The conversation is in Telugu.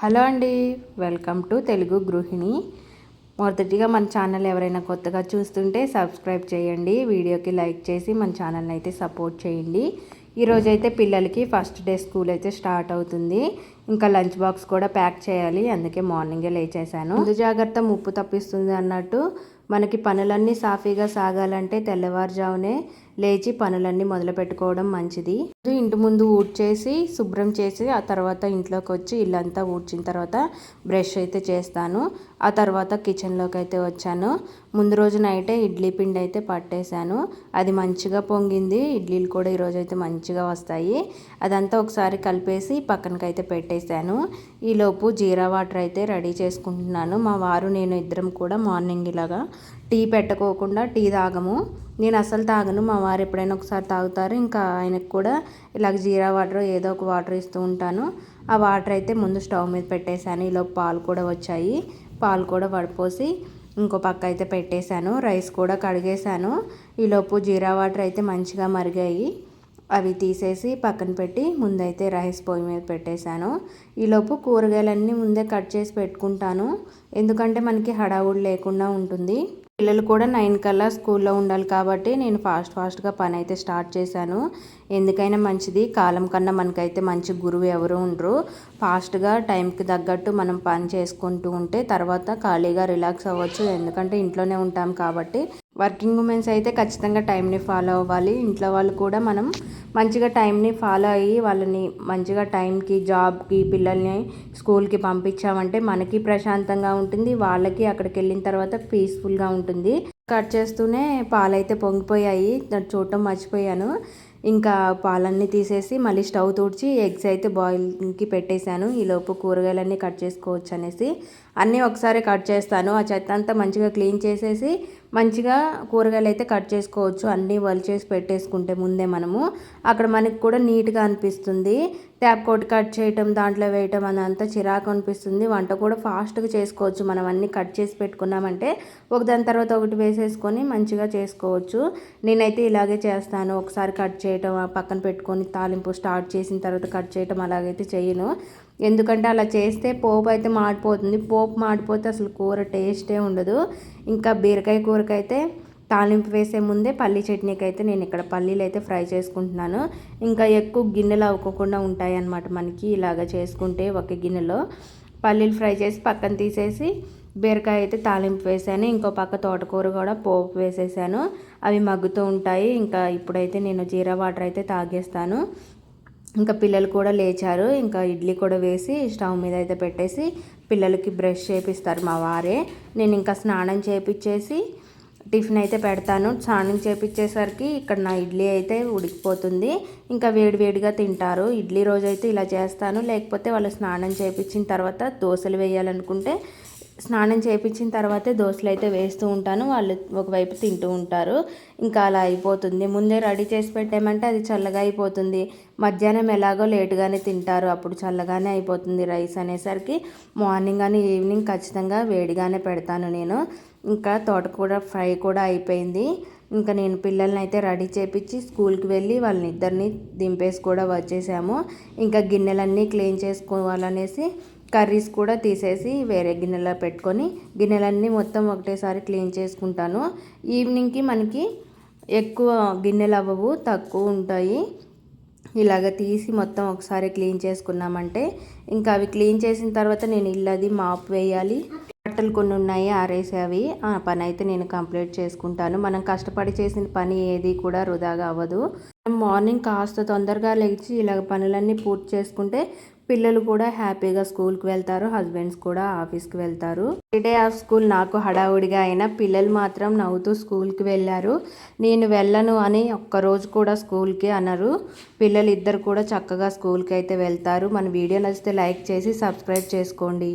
హలో అండి, వెల్కమ్ టు తెలుగు గృహిణి. మొదటిగా మన ఛానల్ ఎవరైనా కొత్తగా చూస్తుంటే సబ్స్క్రైబ్ చేయండి, వీడియోకి లైక్ చేసి మన ఛానల్ని అయితే సపోర్ట్ చేయండి. ఈరోజైతే పిల్లలకి ఫస్ట్ డే స్కూల్ అయితే స్టార్ట్ అవుతుంది. ఇంకా లంచ్ బాక్స్ కూడా ప్యాక్ చేయాలి, అందుకే మార్నింగే లేచేసాను. ముందు జాగ్రత్త ముప్పు తప్పిస్తుంది అన్నట్టు మనకి పనులన్నీ సాఫీగా సాగాలంటే తెల్లవారుజామునే లేచి పనులన్నీ మొదలు పెట్టుకోవడం మంచిది. ఇంటి ముందు ఊడ్చేసి శుభ్రం చేసి ఆ తర్వాత ఇంట్లోకి వచ్చి ఇల్లంతా ఊడ్చిన తర్వాత బ్రష్ అయితే చేస్తాను. ఆ తర్వాత కిచెన్లోకి అయితే వచ్చాను. ముందు రోజు నైటే ఇడ్లీ పిండి అయితే పట్టేశాను. అది మంచిగా పొంగింది. ఇడ్లీలు కూడా ఈరోజు అయితే మంచిగా వస్తాయి. అదంతా ఒకసారి కలిపేసి పక్కనకైతే పెట్టేశాను. ఈలోపు జీరా వాటర్ అయితే రెడీ చేసుకుంటున్నాను. మా వారు నేను ఇద్దరం కూడా మార్నింగ్ ఇలాగా టీ పెట్టుకోకుండా టీ తాగము. నేను అసలు తాగను, మా వారు ఎప్పుడైనా ఒకసారి తాగుతారు. ఇంకా ఆయనకు కూడా ఇలాగ జీరా వాటర్ ఏదో ఒక వాటర్ ఇస్తూ ఉంటాను. ఆ వాటర్ అయితే ముందు స్టవ్ మీద పెట్టేశాను. ఈలోపు పాలు కూడా వచ్చాయి. పాలు కూడా వడపోసి ఇంకో పక్క అయితే పెట్టేశాను. రైస్ కూడా కడిగేశాను. ఈలోపు జీరా వాటర్ అయితే మంచిగా మరిగాయి. అవి తీసేసి పక్కన పెట్టి ముందైతే రైస్ పొయ్యి మీద పెట్టేశాను. ఈలోపు కూరగాయలన్నీ ముందే కట్ చేసి పెట్టుకుంటాను, ఎందుకంటే మనకి హడావుడి లేకుండా ఉంటుంది. పిల్లలు కూడా 9 కల్లా స్కూల్లో ఉండాలి కాబట్టి నేను ఫాస్ట్గా పని అయితే స్టార్ట్ చేశాను. ఎందుకైనా మంచిది, కాలం కన్నా మనకైతే మంచి గురువు ఎవరు ఉండరు. ఫాస్ట్గా టైంకి తగ్గట్టు మనం పని చేసుకుంటూ ఉంటే తర్వాత ఖాళీగా రిలాక్స్ అవ్వచ్చు. ఎందుకంటే ఇంట్లోనే ఉంటాం కాబట్టి. వర్కింగ్ ఉమెన్స్ అయితే ఖచ్చితంగా టైంని ఫాలో అవ్వాలి. ఇంట్లో వాళ్ళు కూడా మనం మంచిగా టైంని ఫాలో అయ్యి వాళ్ళని మంచిగా టైంకి జాబ్కి పిల్లల్ని స్కూల్కి పంపించామంటే మనకి ప్రశాంతంగా ఉంటుంది, వాళ్ళకి అక్కడికి వెళ్ళిన తర్వాత పీస్ఫుల్గా ఉంటుంది. కట్ చేస్తూనే పాలైతే పొంగిపోయాయి, చూడటం మర్చిపోయాను. ఇంకా పాలన్నీ తీసేసి మళ్ళీ స్టవ్ తుడిచి ఎగ్స్ అయితే బాయిల్కి పెట్టేశాను. ఈలోపు కూరగాయలన్నీ కట్ చేసుకోవచ్చు అనేసి అన్నీ ఒకసారి కట్ చేస్తాను. ఆ చెత్త అంతా మంచిగా క్లీన్ చేసేసి మంచిగా కూరగాయలు అయితే కట్ చేసుకోవచ్చు. అన్నీ చేసి పెట్టేసుకుంటే ముందే మనము అక్కడ మనకి కూడా నీట్గా అనిపిస్తుంది. ట్యాప్ కోట్ కట్ చేయటం దాంట్లో వేయటం అదంతా చిరాకు అనిపిస్తుంది. వంట కూడా ఫాస్ట్గా చేసుకోవచ్చు. మనం అన్నీ కట్ చేసి పెట్టుకున్నామంటే ఒకదాని తర్వాత ఒకటి వేసేసుకొని మంచిగా చేసుకోవచ్చు. నేనైతే ఇలాగే చేస్తాను. ఒకసారి కట్ చేయటం పక్కన పెట్టుకొని తాలింపు స్టార్ట్ చేసిన తర్వాత కట్ చేయటం అలాగైతే చేయను. ఎందుకంటే అలా చేస్తే పోపు అయితే మాడిపోతుంది. పోపు మాడిపోతే అసలు కూర టేస్టే ఉండదు. ఇంకా బీరకాయ కూరకైతే తాలింపు వేసే ముందే పల్లీ చట్నీకి అయితే నేను ఇక్కడ పల్లీలు అయితే ఫ్రై చేసుకుంటున్నాను. ఇంకా ఎక్కువ గిన్నెలు అవ్వకుండా ఉంటాయి అన్నమాట మనకి ఇలాగ చేసుకుంటే. ఒక గిన్నెలో పల్లీలు ఫ్రై చేసి పక్కన తీసేసి బీరకాయ అయితే తాలింపు వేసాను. ఇంకో పక్క తోటకూర కూడా పోపు వేసేసాను. అవి మగ్గుతూ ఉంటాయి. ఇంకా ఇప్పుడైతే నేను జీరా వాటర్ అయితే తాగేస్తాను. ఇంకా పిల్లలు కూడా లేచారు. ఇంకా ఇడ్లీ కూడా వేసి స్టవ్ మీద అయితే పెట్టేసి పిల్లలకి బ్రష్ చేపిస్తారు మా వారే. నేను ఇంకా స్నానం చేపించేసి టిఫిన్ అయితే పెడతాను. స్నానం చేపించేసరికి ఇక్కడ నా ఇడ్లీ అయితే ఉడికిపోతుంది. ఇంకా వేడివేడిగా తింటారు. ఇడ్లీ రోజైతే ఇలా చేస్తాను. లేకపోతే వాళ్ళు స్నానం చేపించిన తర్వాత దోశలు వేయాలనుకుంటే స్నానం చేయించిన తర్వాతే దోశలు అయితే వేస్తూ ఉంటాను. వాళ్ళు ఒకవైపు తింటూ ఉంటారు. ఇంకా అలా అయిపోతుంది. ముందే రెడీ చేసి పెట్టామంటే అది చల్లగా అయిపోతుంది. మధ్యాహ్నం ఎలాగో లేటుగానే తింటారు, అప్పుడు చల్లగానే అయిపోతుంది రైస్ అనేసరికి. మార్నింగ్ కానీ ఈవినింగ్ ఖచ్చితంగా వేడిగానే పెడతాను నేను. ఇంకా తోటకూర ఫ్రై కూడా అయిపోయింది. ఇంకా నేను పిల్లల్ని అయితే రెడీ చేపించి స్కూల్కి వెళ్ళి వాళ్ళని ఇద్దరిని దింపేసి కూడా వచ్చేసాము. ఇంకా గిన్నెలన్నీ క్లీన్ చేసుకోవాలనేసి కర్రీస్ కూడా తీసేసి వేరే గిన్నెలో పెట్టుకొని గిన్నెలన్నీ మొత్తం ఒకటేసారి క్లీన్ చేసుకుంటాను. ఈవినింగ్కి మనకి ఎక్కువ గిన్నెలు అవ్వవు, తక్కువ ఉంటాయి. ఇలాగ తీసి మొత్తం ఒకసారి క్లీన్ చేసుకున్నామంటే ఇంకా అవి క్లీన్ చేసిన తర్వాత నేను ఇల్లది మాప్ వేయాలి. బట్టలు కొన్ని ఉన్నాయి ఆరేసేవి, ఆ పని అయితే నేను కంప్లీట్ చేసుకుంటాను. మనం కష్టపడి చేసిన పని ఏది కూడా వృధాగా అవ్వదు. మార్నింగ్ కాస్త తొందరగా లేచి ఇలాగ పనులన్నీ పూర్తి చేసుకుంటే పిల్లలు కూడా హ్యాపీగా స్కూల్కి వెళ్తారు, హస్బెండ్స్ కూడా ఆఫీస్కి వెళ్తారు. డే ఆఫ్ స్కూల్ నాకు హడావుడిగా అయినా పిల్లలు మాత్రం నవ్వుతూ స్కూల్కి వెళ్ళారు. నేను వెళ్ళను అని ఒక్కరోజు కూడా స్కూల్కి అనరు. పిల్లలు ఇద్దరు కూడా చక్కగా స్కూల్కి అయితే వెళ్తారు. మన వీడియో నచ్చితే లైక్ చేసి సబ్స్క్రైబ్ చేసుకోండి.